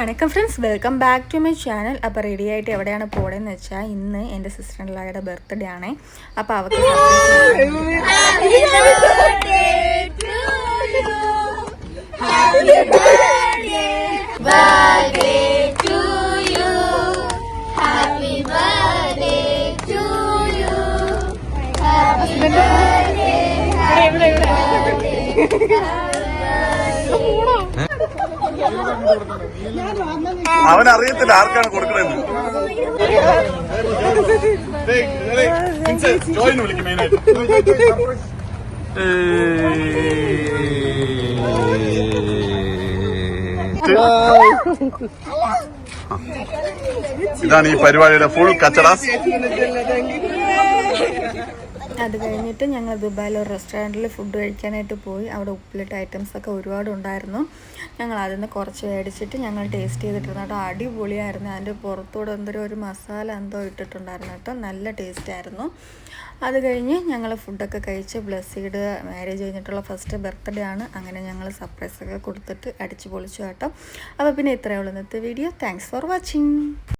വണക്കം friends, welcome back to my channel. അപ്പോൾ ready ആയിട്ട് എവിടെയാണ് പോകണമെന്ന് വെച്ചാൽ ഇന്ന് എൻ്റെ സിസ്റ്റർ ഇൻ ലോയുടെ ബർത്ത്ഡേ ആണ്. അപ്പോൾ അവർക്ക് അവൻ അറിയത്തില്ല ആർക്കാണ് കൊടുക്കണെന്ന്. ജോയിന് വിളിക്കും മെയിനായിട്ട്. ഇതാണ് ഈ പരിപാടിയുടെ ഫുൾ കച്ചട. അത് കഴിഞ്ഞിട്ട് ഞങ്ങൾ ദുബായിൽ ഒരു റെസ്റ്റോറൻറ്റിൽ ഫുഡ് കഴിക്കാനായിട്ട് പോയി. അവിടെ ഉപ്പിലിട്ട ഐറ്റംസൊക്കെ ഒരുപാട് ഉണ്ടായിരുന്നു. ഞങ്ങൾ അതിൽ നിന്ന് കുറച്ച് മേടിച്ചിട്ട് ഞങ്ങൾ ടേസ്റ്റ് ചെയ്തിട്ടിരുന്നു കേട്ടോ. അടിപൊളിയായിരുന്നു. അതിൻ്റെ പുറത്തൂടെ എന്തൊരു ഒരു മസാല എന്തോ ഇട്ടിട്ടുണ്ടായിരുന്നു കേട്ടോ. നല്ല ടേസ്റ്റ് ആയിരുന്നു. അത് കഴിഞ്ഞ് ഞങ്ങൾ ഫുഡൊക്കെ കഴിച്ച് ബ്ലെസ്സിയുടെ മാരേജ് കഴിഞ്ഞിട്ടുള്ള ഫസ്റ്റ് ബർത്ത്ഡേ ആണ്. അങ്ങനെ ഞങ്ങൾ സർപ്രൈസൊക്കെ കൊടുത്തിട്ട് അടിച്ച് പൊളിച്ചു കേട്ടോ. അപ്പോൾ പിന്നെ ഇത്രയേ ഉള്ളൂ ഇന്നത്തെ വീഡിയോ. Thanks for watching.